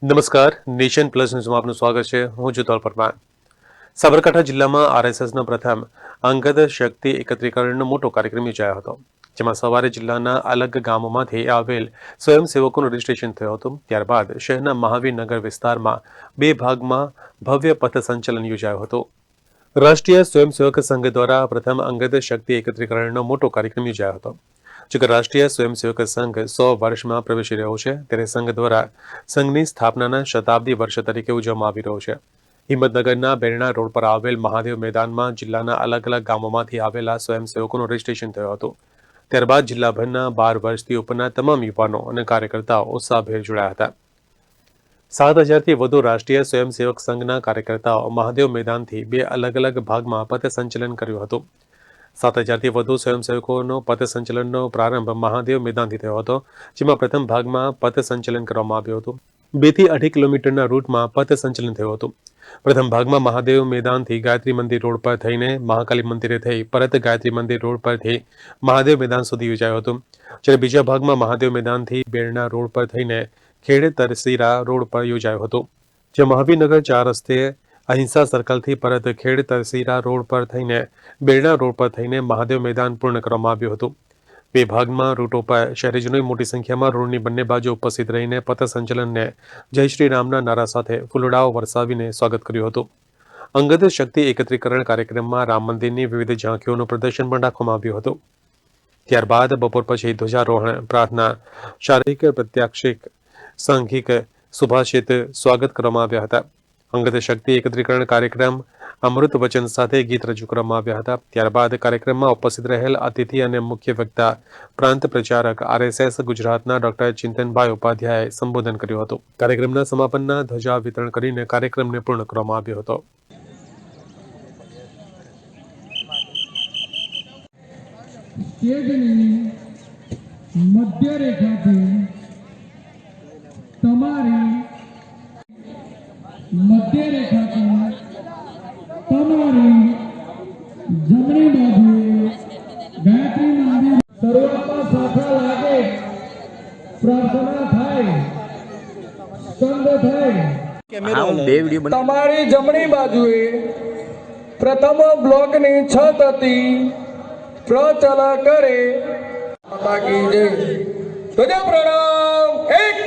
નમસ્કાર, nation plus ન્યૂઝમાં આપનું સ્વાગત છે. હું જુતોલ પરમાર. સાબરકાંઠા જિલ્લામાં આરએસએસનો પ્રથમ અંગત શક્તિ એકત્રીકરણનો મોટો કાર્યક્રમ યોજાયો હતો, જેમાં સવારે જિલ્લાના અલગ ગામોમાંથી આવેલ સ્વયંસેવકોનું રજીસ્ટ્રેશન થયું હતું. ત્યારબાદ શહેરના મહાવીરનગર વિસ્તારમાં 2 ભાગમાં ભવ્ય પથ સંચલન યોજાયું હતું. રાષ્ટ્રીય સ્વયંસેવક સંઘ દ્વારા પ્રથમ અંગત શક્તિ એકત્રીકરણનો મોટો કાર્યક્રમ યોજાયો હતો. જોકે રાષ્ટ્રીય સ્વયંસેવક સંઘ 100 વર્ષમાં પ્રવેશી રહ્યો છે, ત્યારે સંઘ દ્વારા સંઘની સ્થાપનાના શતાબ્દી વર્ષ તરીકે ઉજવવામાં આવી રહ્યો છે. હિંમતનગરના બેરણા રોડ પર આવેલ મહાદેવ મેદાનમાં જિલ્લાના અલગ અલગ ગામોમાંથી આવેલા સ્વયંસેવકોનું રજીસ્ટ્રેશન થયું હતું. ત્યારબાદ જિલ્લાભરના 12 વર્ષથી ઉપરના તમામ યુવાનો અને કાર્યકર્તાઓ ઉત્સાહભેર જોડાયા હતા. 7,000થી વધુ રાષ્ટ્રીય સ્વયંસેવક સંઘના કાર્યકર્તાઓ મહાદેવ મેદાનથી 2 અલગ અલગ ભાગમાં પથ સંચલન કર્યું હતું. 7,000થી વધુ સ્વયંસેવકોનો પથ સંચલનનો પ્રારંભ મહાદેવ મેદાનથી થયો હતો, જેમાં પ્રથમ ભાગમાં પથ સંચલન કરવામાં આવ્યું હતું. 2 થી 2.5 કિલોમીટરના રૂટમાં પથ સંચલન થયું હતું. પ્રથમ ભાગમાં મહાદેવ મેદાનથી ગાયત્રી મંદિર રોડ પર થઈને મહાકાલી મંદિરે થઈ પરત ગાયત્રી મંદિર રોડ પરથી મહાદેવ મેદાન સુધી યોજાયું હતું, જ્યારે બીજા ભાગમાં મહાદેવ મેદાનથી બેરણા રોડ પર થઈને ખેડ તરસીરા રોડ પર યોજાયું હતું, જ્યાં મહાવીરનગર 4 રસ્તે અહિંસા સર્કલથી પરત ખેડ તરસીરા રોડ પર થઈને બેરણા રોડ પર થઈને મહાદેવ મેદાન પૂર્ણ કરવામાં આવ્યું હતું. 2 ભાગમાં રૂટો પર શહેરીજનોએ મોટી સંખ્યામાં રોડની બંને બાજુ ઉપસ્થિત રહીને પથ સંચલનને જય શ્રી રામના નારા સાથે ફૂલડાઓ વરસાવીને સ્વાગત કર્યું હતું. અંગત શક્તિ એકત્રીકરણ કાર્યક્રમમાં રામ મંદિરની વિવિધ ઝાંખીઓનું પ્રદર્શન પણ રાખવામાં આવ્યું હતું. ત્યારબાદ બપોર પછી ધ્વજારોહણ, પ્રાર્થના, શારીરિક પ્રત્યાક્ષિક, સાંઘિક, સુભાષિત સ્વાગત કરવામાં આવ્યા હતા. અંગત શક્તિ એકત્રીકરણ કાર્યક્રમ અમૃત વચન સાથે ગીત રજૂ કરવામાં આવ્યા હતા. ત્યારબાદ કાર્યક્રમમાં ઉપસ્થિત રહેલ અતિથિ અને મુખ્ય વક્તા પ્રાંત પ્રચારક આરએસએસ ગુજરાતના ડોક્ટર ચિંતનભાઈ ઉપાધ્યાયે સંબોધન કર્યું હતું. કાર્યક્રમના સમાપનના ધ્વજા વિતરણ કરીને કાર્યક્રમને પૂર્ણ કરવામાં આવ્યો હતો. મધ્ય રેખાથી તમારી મધ્ય રેખાથી તમારી જમણી બાજુએ ગાયત્રી મંદિર શરૂઆતમાં શાખા લાગે, પ્રાર્થના થાય, સ્કંદ થાય. તમારી જમણી બાજુએ પ્રથમ બ્લોકની છત હતી, પ્રચલ કરે માતા કી જય. ધ્વજા પ્રણામ. 1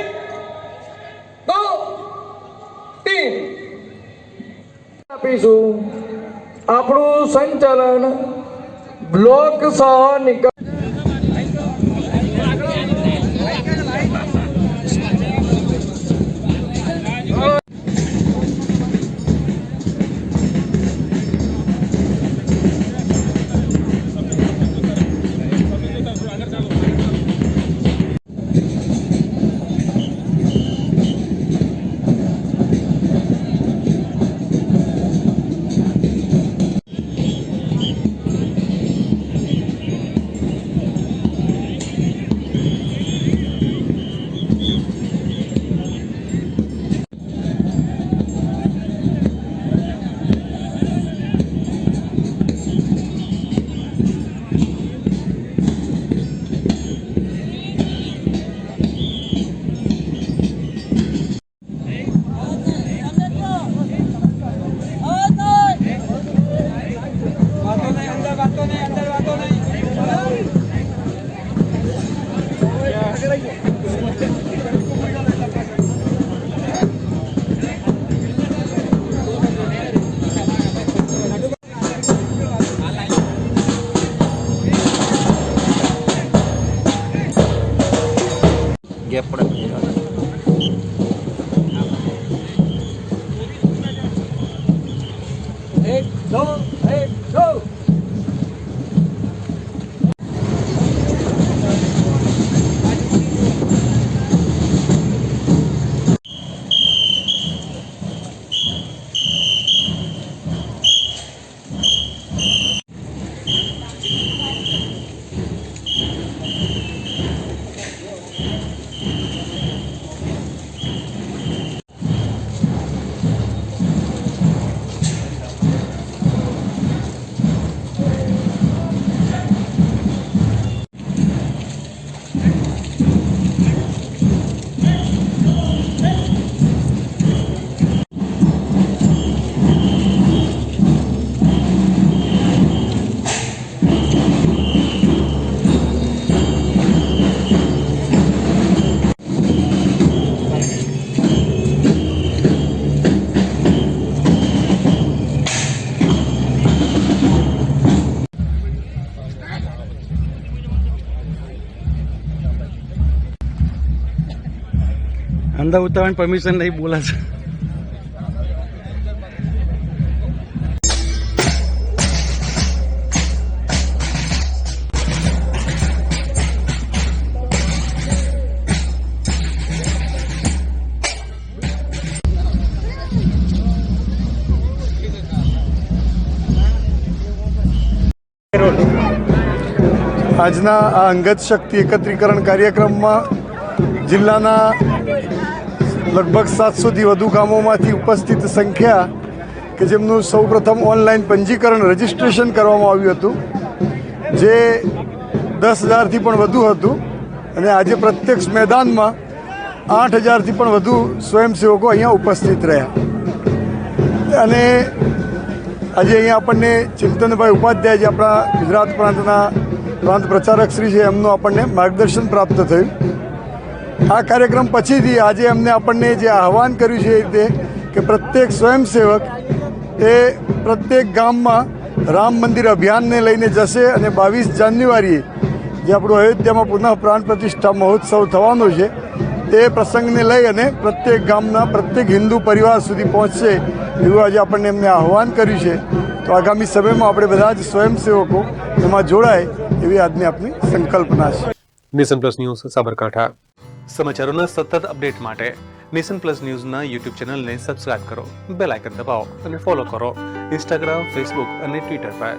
2 3 આપીશું. આપણું સંચાલન બ્લોક સહ નિકાલ gap પડે. 1 2 1 2 अंदर उतारવાની પરમિશન નહીં બોલા છે. આજના આ અંગત શક્તિ એકત્રીકરણ કાર્યક્રમમાં જિલ્લાના લગભગ 700થી વધુ ગામોમાંથી ઉપસ્થિત સંખ્યા કે જેમનું સૌપ્રથમ ઓનલાઈન પંજીકરણ રજિસ્ટ્રેશન કરવામાં આવ્યું હતું, જે 10,000થી પણ વધુ હતું. અને આજે પ્રત્યક્ષ મેદાનમાં 8,000થી પણ વધુ સ્વયંસેવકો અહીંયા ઉપસ્થિત રહ્યા. અને આજે અહીંયા આપણને ચિંતનભાઈ ઉપાધ્યાય જે આપણા ગુજરાત પ્રાંતના પ્રાંત પ્રચારક શ્રી છે, એમનું આપણને માર્ગદર્શન પ્રાપ્ત થયું. આ કાર્યક્રમ પછીથી આજે એમને આપણને જે આહવાન કર્યું છે એ રીતે કે પ્રત્યેક સ્વયંસેવક એ પ્રત્યેક ગામમાં રામ મંદિર અભિયાનને લઈને જશે અને 22 જાન્યુઆરીએ જે આપણું અયોધ્યામાં પુનઃ પ્રાણ પ્રતિષ્ઠા મહોત્સવ થવાનો છે તે પ્રસંગને લઈ અને પ્રત્યેક ગામના પ્રત્યેક હિન્દુ પરિવાર સુધી પહોંચશે એવું આજે આપણને એમને આહવાન કર્યું છે. તો આગામી સમયમાં આપણે બધા જ સ્વયંસેવકો એમાં જોડાય એવી આજની આપની સંકલ્પના છે. Nation plus news Sabarkantha. સમાચારોના સતત અપડેટ માટે નેશન પ્લસ ન્યૂઝના યુટ્યુબ ચેનલને સબસ્ક્રાઇબ કરો, બેલ આઇકન દબાવો અને ફોલો કરો ઇન્સ્ટાગ્રામ, ફેસબુક અને ટ્વિટર પર.